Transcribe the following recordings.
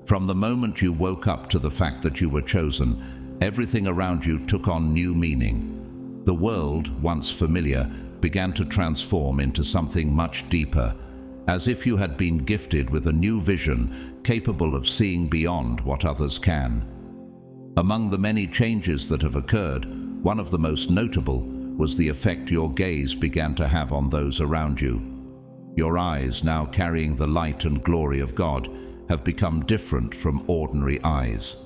From the moment you woke up to the fact that you were chosen, everything around you took on new meaning. The world, once familiar, began to transform into something much deeper, as if you had been gifted with a new vision capable of seeing beyond what others can. Among the many changes that have occurred, one of the most notable was the effect your gaze began to have on those around you. Your eyes, now carrying the light and glory of God, have become different from ordinary eyes.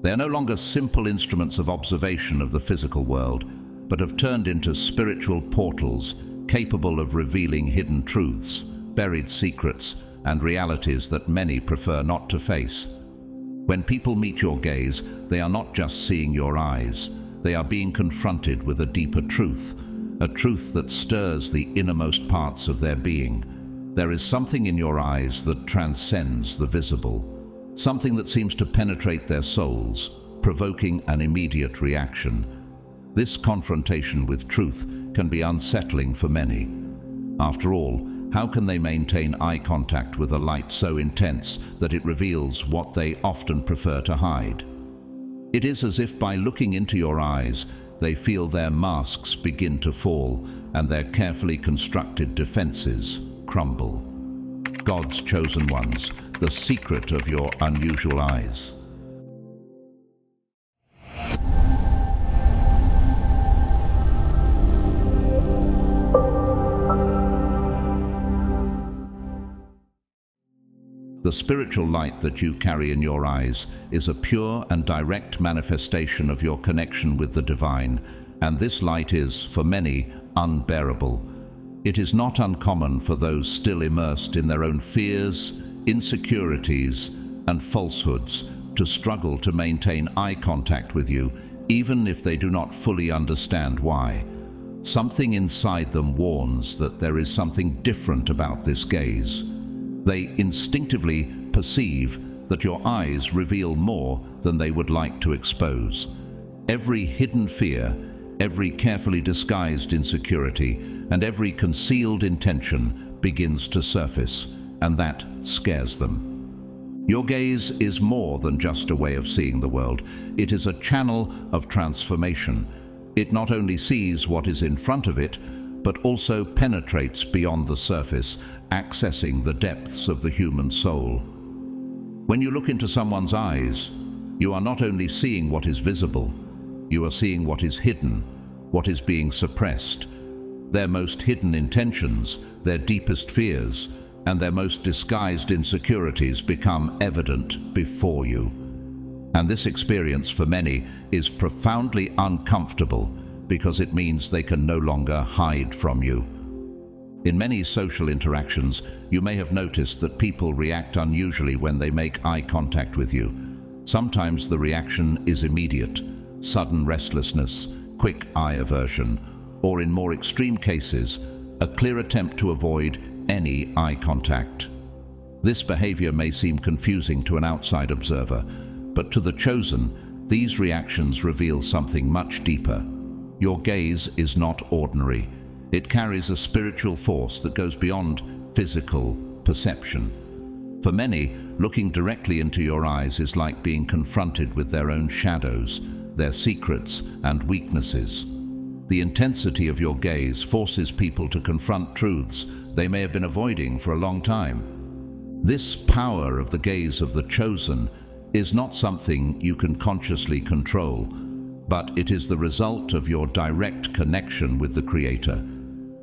They are no longer simple instruments of observation of the physical world, but have turned into spiritual portals capable of revealing hidden truths, buried secrets, and realities that many prefer not to face. When people meet your gaze, they are not just seeing your eyes. They are being confronted with a deeper truth, a truth that stirs the innermost parts of their being. There is something in your eyes that transcends the visible, something that seems to penetrate their souls, provoking an immediate reaction. This confrontation with truth can be unsettling for many. After all, how can they maintain eye contact with a light so intense that it reveals what they often prefer to hide? It is as if by looking into your eyes, they feel their masks begin to fall and their carefully constructed defenses crumble. God's chosen ones, the secret of your unusual eyes. The spiritual light that you carry in your eyes is a pure and direct manifestation of your connection with the divine, and this light is, for many, unbearable. It is not uncommon for those still immersed in their own fears, insecurities, and falsehoods to struggle to maintain eye contact with you, even if they do not fully understand why. Something inside them warns that there is something different about this gaze. They instinctively perceive that your eyes reveal more than they would like to expose. Every hidden fear, every carefully disguised insecurity, and every concealed intention begins to surface, and that scares them. Your gaze is more than just a way of seeing the world. It is a channel of transformation. It not only sees what is in front of it, but also penetrates beyond the surface, accessing the depths of the human soul. When you look into someone's eyes, you are not only seeing what is visible, you are seeing what is hidden, what is being suppressed. Their most hidden intentions, their deepest fears, and their most disguised insecurities become evident before you. And this experience for many is profoundly uncomfortable because it means they can no longer hide from you. In many social interactions, you may have noticed that people react unusually when they make eye contact with you. Sometimes the reaction is immediate, sudden restlessness, quick eye aversion, or in more extreme cases, a clear attempt to avoid any eye contact. This behavior may seem confusing to an outside observer, but to the chosen, these reactions reveal something much deeper. Your gaze is not ordinary. It carries a spiritual force that goes beyond physical perception. For many, looking directly into your eyes is like being confronted with their own shadows, their secrets and weaknesses. The intensity of your gaze forces people to confront truths they may have been avoiding for a long time. This power of the gaze of the chosen is not something you can consciously control, but it is the result of your direct connection with the Creator.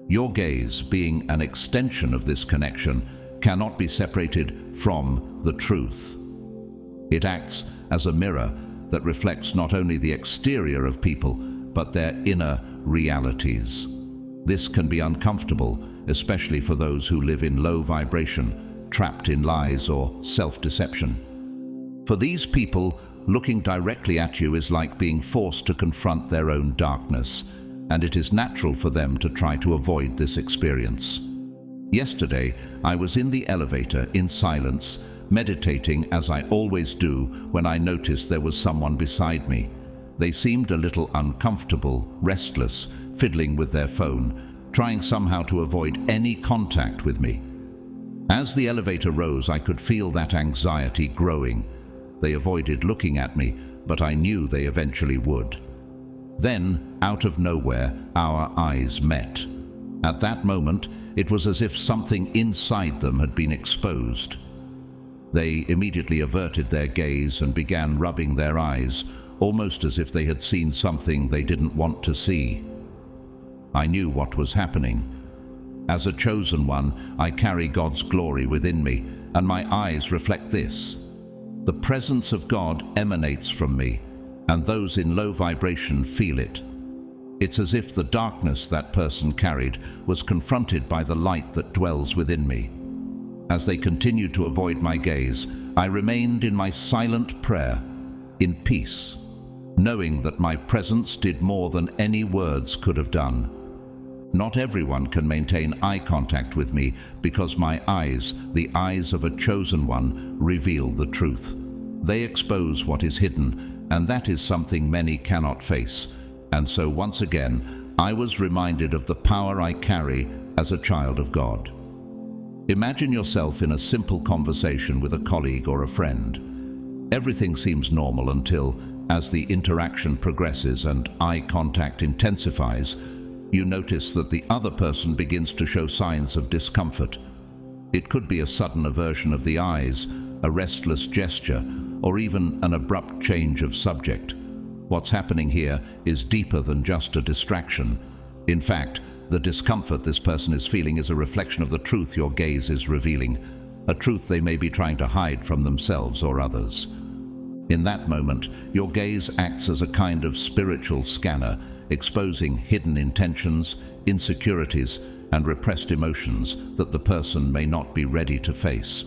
Your gaze, being an extension of this connection, cannot be separated from the truth. It acts as a mirror that reflects not only the exterior of people, but their inner realities. This can be uncomfortable, especially for those who live in low vibration, trapped in lies or self-deception. For these people, looking directly at you is like being forced to confront their own darkness, and it is natural for them to try to avoid this experience. Yesterday, I was in the elevator in silence, meditating as I always do when I noticed there was someone beside me. They seemed a little uncomfortable, restless, fiddling with their phone, trying somehow to avoid any contact with me. As the elevator rose, I could feel that anxiety growing. They avoided looking at me, but I knew they eventually would. Then, out of nowhere, our eyes met. At that moment, it was as if something inside them had been exposed. They immediately averted their gaze and began rubbing their eyes, almost as if they had seen something they didn't want to see. I knew what was happening. As a chosen one, I carry God's glory within me, and my eyes reflect this. The presence of God emanates from me, and those in low vibration feel it. It's as if the darkness that person carried was confronted by the light that dwells within me. As they continued to avoid my gaze, I remained in my silent prayer, in peace, knowing that my presence did more than any words could have done. Not everyone can maintain eye contact with me because my eyes, the eyes of a chosen one, reveal the truth. They expose what is hidden, and that is something many cannot face. And so once again, I was reminded of the power I carry as a child of God. Imagine yourself in a simple conversation with a colleague or a friend. Everything seems normal until, as the interaction progresses and eye contact intensifies, you notice that the other person begins to show signs of discomfort. It could be a sudden aversion of the eyes, a restless gesture, or even an abrupt change of subject. What's happening here is deeper than just a distraction. In fact, the discomfort this person is feeling is a reflection of the truth your gaze is revealing, a truth they may be trying to hide from themselves or others. In that moment, your gaze acts as a kind of spiritual scanner, exposing hidden intentions, insecurities, and repressed emotions that the person may not be ready to face.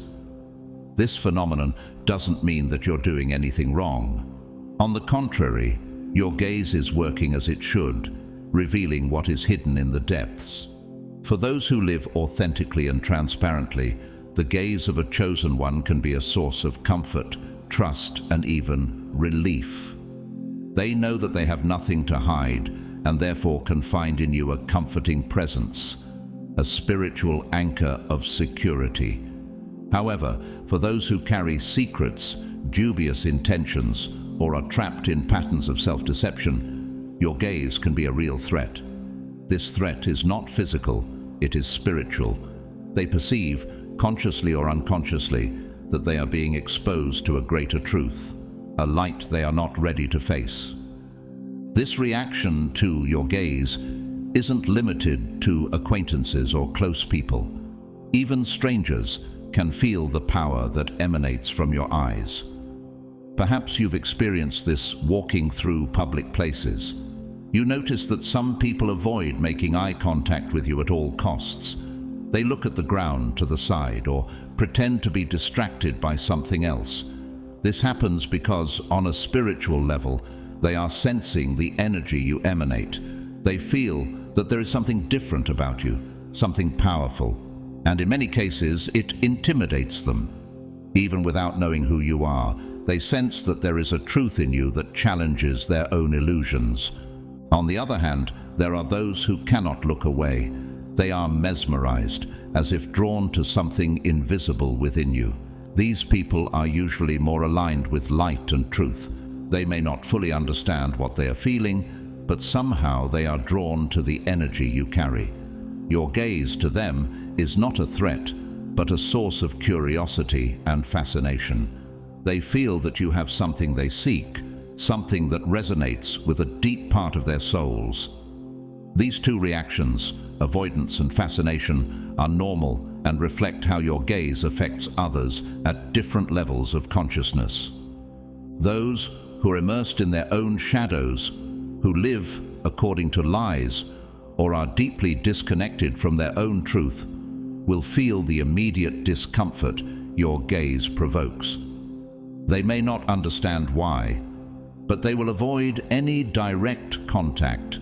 This phenomenon doesn't mean that you're doing anything wrong. On the contrary, your gaze is working as it should, revealing what is hidden in the depths. For those who live authentically and transparently, the gaze of a chosen one can be a source of comfort, trust, and even relief. They know that they have nothing to hide, and therefore can find in you a comforting presence, a spiritual anchor of security. However, for those who carry secrets, dubious intentions, or are trapped in patterns of self-deception, your gaze can be a real threat. This threat is not physical, it is spiritual. They perceive, consciously or unconsciously, that they are being exposed to a greater truth, a light they are not ready to face. This reaction to your gaze isn't limited to acquaintances or close people. Even strangers can feel the power that emanates from your eyes. Perhaps you've experienced this walking through public places. You notice that some people avoid making eye contact with you at all costs. They look at the ground to the side or pretend to be distracted by something else. This happens because, on a spiritual level, they are sensing the energy you emanate. They feel that there is something different about you, something powerful, and in many cases it intimidates them. Even without knowing who you are, they sense that there is a truth in you that challenges their own illusions. On the other hand, there are those who cannot look away. They are mesmerized, as if drawn to something invisible within you. These people are usually more aligned with light and truth. They may not fully understand what they are feeling, but somehow they are drawn to the energy you carry. Your gaze to them is not a threat, but a source of curiosity and fascination. They feel that you have something they seek, something that resonates with a deep part of their souls. These two reactions, avoidance and fascination, are normal and reflect how your gaze affects others at different levels of consciousness. Those who are immersed in their own shadows, who live according to lies, or are deeply disconnected from their own truth, will feel the immediate discomfort your gaze provokes. They may not understand why, but they will avoid any direct contact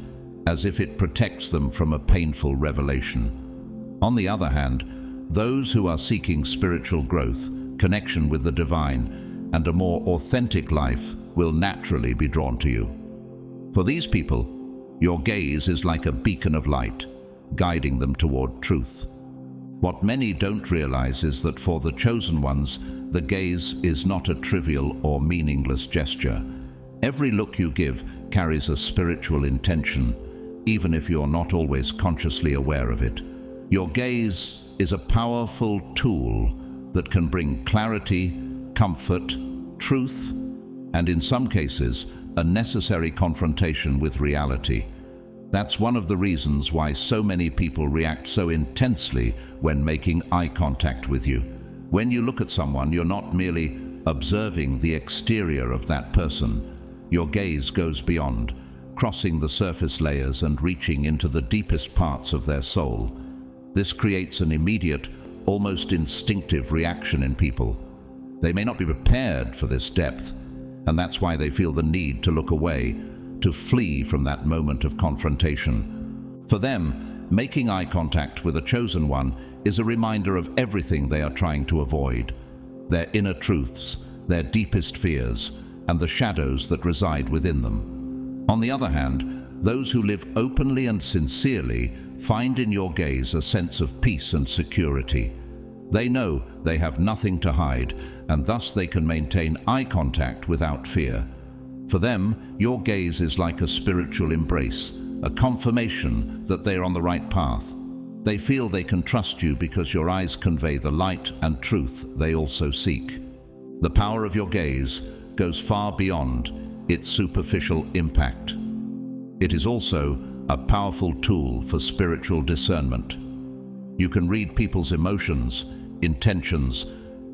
as if it protects them from a painful revelation. On the other hand, those who are seeking spiritual growth, connection with the divine, and a more authentic life will naturally be drawn to you. For these people, your gaze is like a beacon of light, guiding them toward truth. What many don't realize is that for the chosen ones, the gaze is not a trivial or meaningless gesture. Every look you give carries a spiritual intention, even if you're not always consciously aware of it. Your gaze is a powerful tool that can bring clarity, comfort, truth, and in some cases, a necessary confrontation with reality. That's one of the reasons why so many people react so intensely when making eye contact with you. When you look at someone, you're not merely observing the exterior of that person. Your gaze goes beyond, crossing the surface layers and reaching into the deepest parts of their soul. This creates an immediate, almost instinctive reaction in people. They may not be prepared for this depth, and that's why they feel the need to look away, to flee from that moment of confrontation. For them, making eye contact with a chosen one is a reminder of everything they are trying to avoid, their inner truths, their deepest fears, and the shadows that reside within them. On the other hand, those who live openly and sincerely find in your gaze a sense of peace and security. They know they have nothing to hide, and thus they can maintain eye contact without fear. For them, your gaze is like a spiritual embrace, a confirmation that they are on the right path. They feel they can trust you because your eyes convey the light and truth they also seek. The power of your gaze goes far beyond its superficial impact. It is also a powerful tool for spiritual discernment. You can read people's emotions, intentions,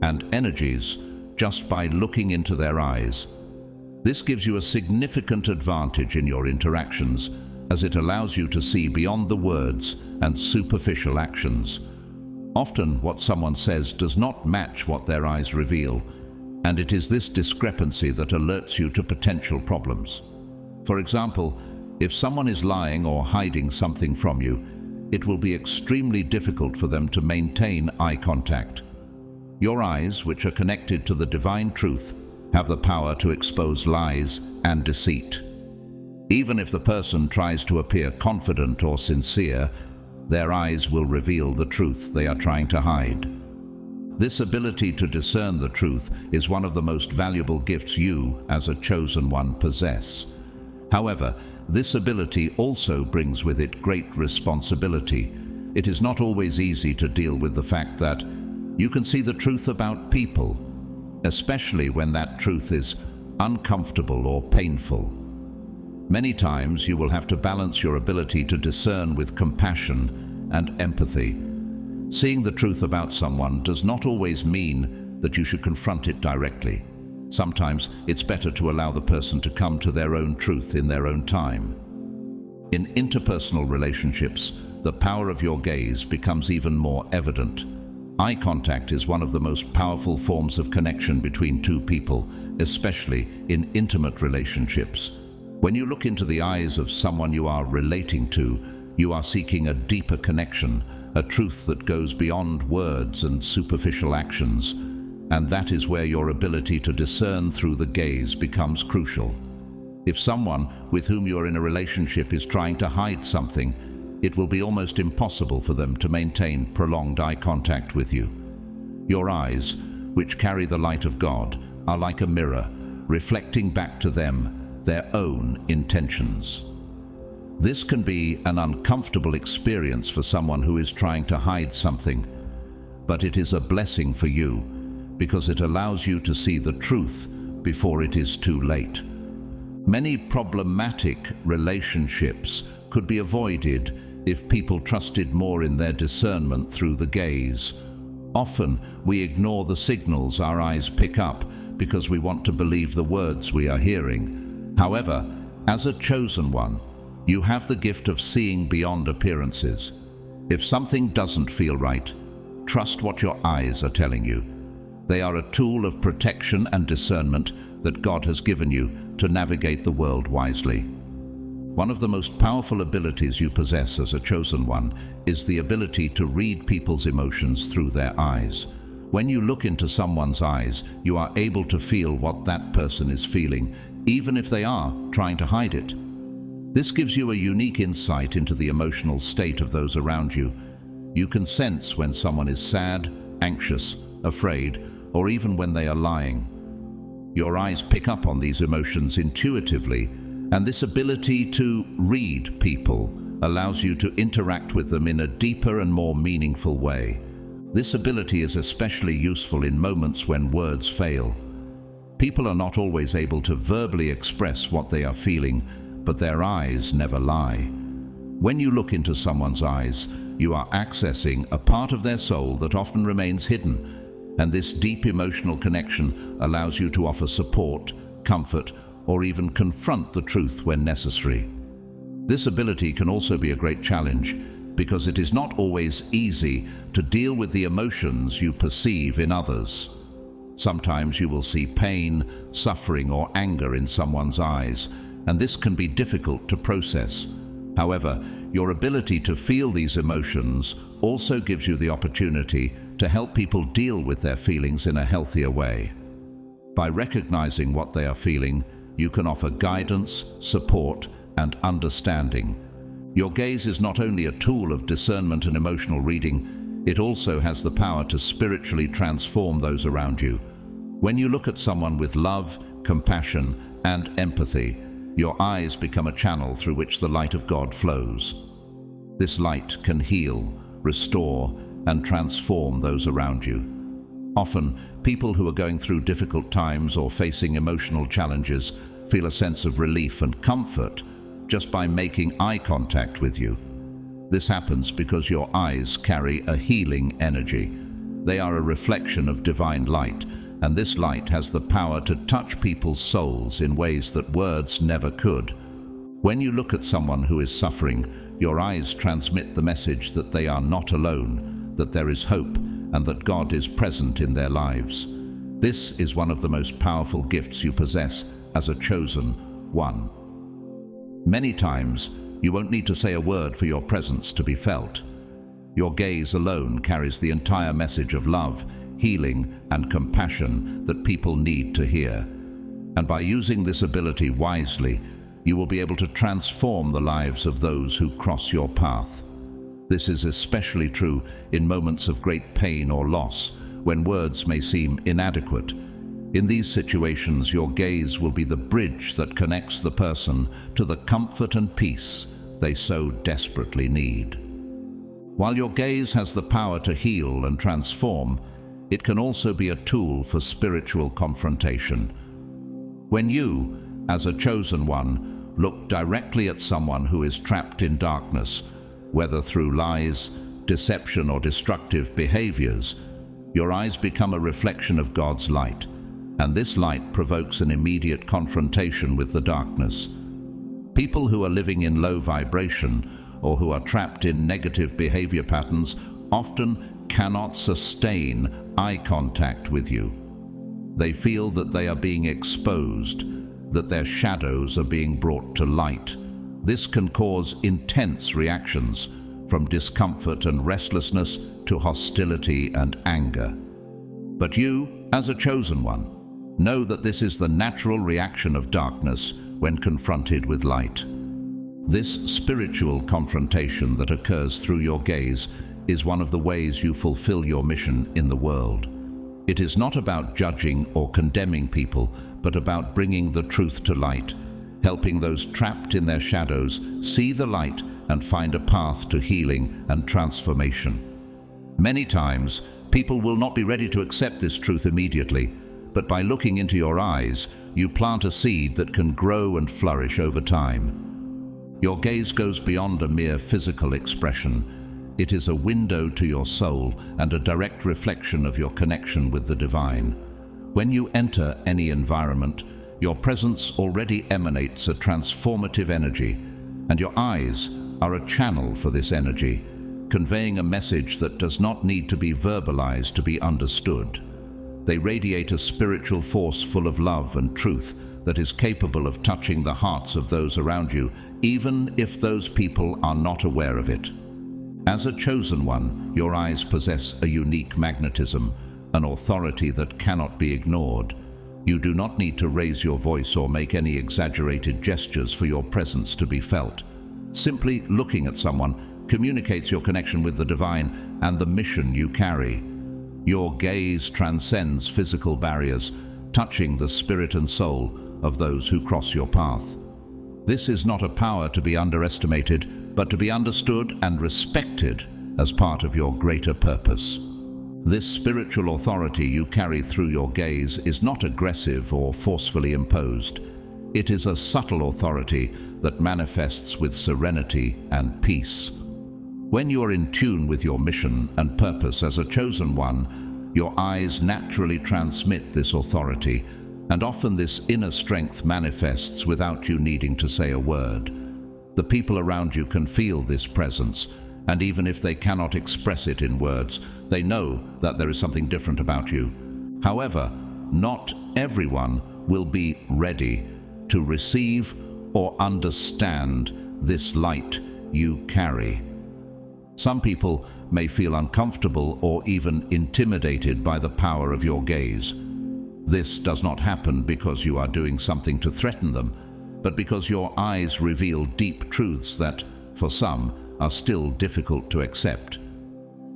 and energies just by looking into their eyes. This gives you a significant advantage in your interactions, as it allows you to see beyond the words and superficial actions. Often what someone says does not match what their eyes reveal, and it is this discrepancy that alerts you to potential problems. For example, if someone is lying or hiding something from you, it will be extremely difficult for them to maintain eye contact. Your eyes, which are connected to the divine truth, have the power to expose lies and deceit. Even if the person tries to appear confident or sincere, their eyes will reveal the truth they are trying to hide. This ability to discern the truth is one of the most valuable gifts you, as a chosen one, possess. However, this ability also brings with it great responsibility. It is not always easy to deal with the fact that you can see the truth about people, especially when that truth is uncomfortable or painful. Many times you will have to balance your ability to discern with compassion and empathy. Seeing the truth about someone does not always mean that you should confront it directly. Sometimes it's better to allow the person to come to their own truth in their own time. In interpersonal relationships, the power of your gaze becomes even more evident. Eye contact is one of the most powerful forms of connection between two people, especially in intimate relationships. When you look into the eyes of someone you are relating to, you are seeking a deeper connection, a truth that goes beyond words and superficial actions, and that is where your ability to discern through the gaze becomes crucial. If someone with whom you are in a relationship is trying to hide something, it will be almost impossible for them to maintain prolonged eye contact with you. Your eyes, which carry the light of God, are like a mirror, reflecting back to them their own intentions. This can be an uncomfortable experience for someone who is trying to hide something, but it is a blessing for you because it allows you to see the truth before it is too late. Many problematic relationships could be avoided if people trusted more in their discernment through the gaze. Often we ignore the signals our eyes pick up because we want to believe the words we are hearing. However, as a chosen one, you have the gift of seeing beyond appearances. If something doesn't feel right, trust what your eyes are telling you. They are a tool of protection and discernment that God has given you to navigate the world wisely. One of the most powerful abilities you possess as a chosen one is the ability to read people's emotions through their eyes. When you look into someone's eyes, you are able to feel what that person is feeling, even if they are trying to hide it. This gives you a unique insight into the emotional state of those around you. You can sense when someone is sad, anxious, afraid, or even when they are lying. Your eyes pick up on these emotions intuitively, and this ability to read people allows you to interact with them in a deeper and more meaningful way. This ability is especially useful in moments when words fail. People are not always able to verbally express what they are feeling, but their eyes never lie. When you look into someone's eyes, you are accessing a part of their soul that often remains hidden, and this deep emotional connection allows you to offer support, comfort, or even confront the truth when necessary. This ability can also be a great challenge because it is not always easy to deal with the emotions you perceive in others. Sometimes you will see pain, suffering, or anger in someone's eyes, and this can be difficult to process. However, your ability to feel these emotions also gives you the opportunity to help people deal with their feelings in a healthier way. By recognizing what they are feeling, you can offer guidance, support, and understanding. Your gaze is not only a tool of discernment and emotional reading, it also has the power to spiritually transform those around you. When you look at someone with love, compassion, and empathy, your eyes become a channel through which the light of God flows. This light can heal, restore, and transform those around you. Often, people who are going through difficult times or facing emotional challenges feel a sense of relief and comfort just by making eye contact with you. This happens because your eyes carry a healing energy. They are a reflection of divine light, and this light has the power to touch people's souls in ways that words never could. When you look at someone who is suffering, your eyes transmit the message that they are not alone, that there is hope, and that God is present in their lives. This is one of the most powerful gifts you possess as a chosen one. Many times, you won't need to say a word for your presence to be felt. Your gaze alone carries the entire message of love, healing, and compassion that people need to hear. And by using this ability wisely, you will be able to transform the lives of those who cross your path. This is especially true in moments of great pain or loss, when words may seem inadequate. In these situations, your gaze will be the bridge that connects the person to the comfort and peace they so desperately need. While your gaze has the power to heal and transform, it can also be a tool for spiritual confrontation. When you, as a chosen one, look directly at someone who is trapped in darkness, whether through lies, deception, or destructive behaviors, your eyes become a reflection of God's light, and this light provokes an immediate confrontation with the darkness. People who are living in low vibration or who are trapped in negative behavior patterns often cannot sustain eye contact with you. They feel that they are being exposed, that their shadows are being brought to light. This can cause intense reactions, from discomfort and restlessness to hostility and anger. But you, as a chosen one, know that this is the natural reaction of darkness when confronted with light. This spiritual confrontation that occurs through your gaze is one of the ways you fulfill your mission in the world. It is not about judging or condemning people, but about bringing the truth to light, helping those trapped in their shadows see the light and find a path to healing and transformation. Many times, people will not be ready to accept this truth immediately, but by looking into your eyes, you plant a seed that can grow and flourish over time. Your gaze goes beyond a mere physical expression. It is a window to your soul and a direct reflection of your connection with the divine. When you enter any environment, your presence already emanates a transformative energy, and your eyes are a channel for this energy, conveying a message that does not need to be verbalized to be understood. They radiate a spiritual force full of love and truth that is capable of touching the hearts of those around you, even if those people are not aware of it. As a chosen one, your eyes possess a unique magnetism, an authority that cannot be ignored. You do not need to raise your voice or make any exaggerated gestures for your presence to be felt. Simply looking at someone communicates your connection with the divine and the mission you carry. Your gaze transcends physical barriers, touching the spirit and soul of those who cross your path. This is not a power to be underestimated, but to be understood and respected as part of your greater purpose. This spiritual authority you carry through your gaze is not aggressive or forcefully imposed. It is a subtle authority that manifests with serenity and peace. When you are in tune with your mission and purpose as a chosen one, your eyes naturally transmit this authority, and often this inner strength manifests without you needing to say a word. The people around you can feel this presence, and even if they cannot express it in words, they know that there is something different about you. However, not everyone will be ready to receive or understand this light you carry. Some people may feel uncomfortable or even intimidated by the power of your gaze. This does not happen because you are doing something to threaten them, but because your eyes reveal deep truths that, for some, are still difficult to accept.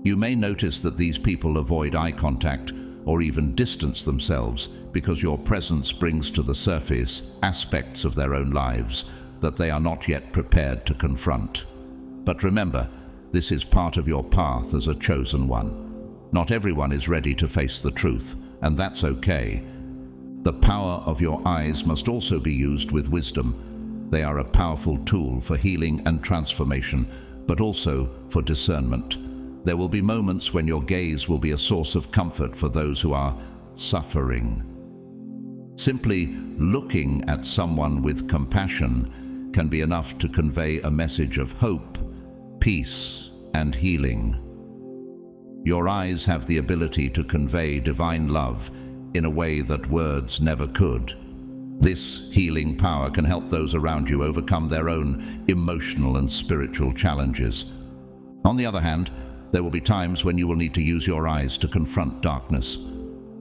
You may notice that these people avoid eye contact or even distance themselves because your presence brings to the surface aspects of their own lives that they are not yet prepared to confront. But remember, this is part of your path as a chosen one. Not everyone is ready to face the truth, and that's okay. The power of your eyes must also be used with wisdom. They are a powerful tool for healing and transformation, but also for discernment. There will be moments when your gaze will be a source of comfort for those who are suffering. Simply looking at someone with compassion can be enough to convey a message of hope, peace, and healing. Your eyes have the ability to convey divine love in a way that words never could. This healing power can help those around you overcome their own emotional and spiritual challenges. On the other hand, there will be times when you will need to use your eyes to confront darkness.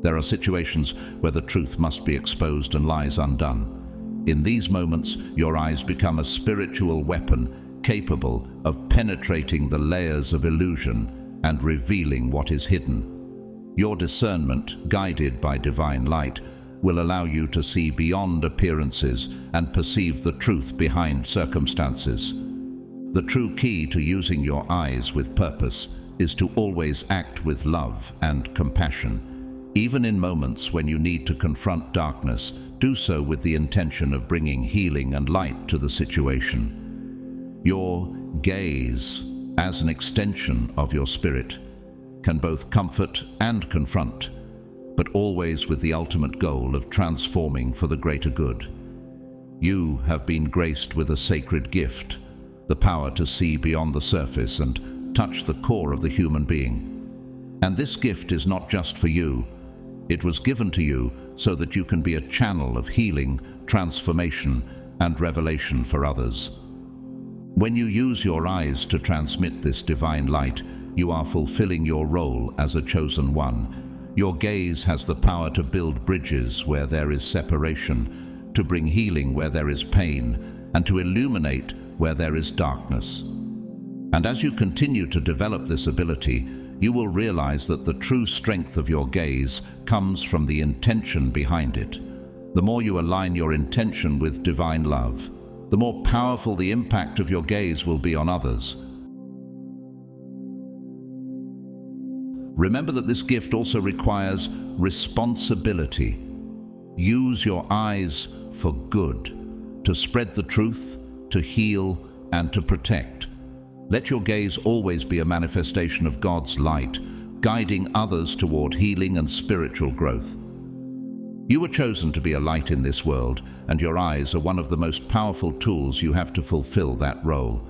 There are situations where the truth must be exposed and lies undone. In these moments, your eyes become a spiritual weapon capable of penetrating the layers of illusion and revealing what is hidden. Your discernment, guided by divine light, will allow you to see beyond appearances and perceive the truth behind circumstances. The true key to using your eyes with purpose is to always act with love and compassion. Even in moments when you need to confront darkness, do so with the intention of bringing healing and light to the situation. Your gaze, as an extension of your spirit, can both comfort and confront, but always with the ultimate goal of transforming for the greater good. You have been graced with a sacred gift, the power to see beyond the surface and touch the core of the human being. And this gift is not just for you. It was given to you so that you can be a channel of healing, transformation, and revelation for others. When you use your eyes to transmit this divine light, you are fulfilling your role as a chosen one. Your gaze has the power to build bridges where there is separation, to bring healing where there is pain, and to illuminate where there is darkness. And as you continue to develop this ability, you will realize that the true strength of your gaze comes from the intention behind it. The more you align your intention with divine love, the more powerful the impact of your gaze will be on others. Remember that this gift also requires responsibility. Use your eyes for good, to spread the truth, to heal, and to protect. Let your gaze always be a manifestation of God's light, guiding others toward healing and spiritual growth. You were chosen to be a light in this world, and your eyes are one of the most powerful tools you have to fulfill that role.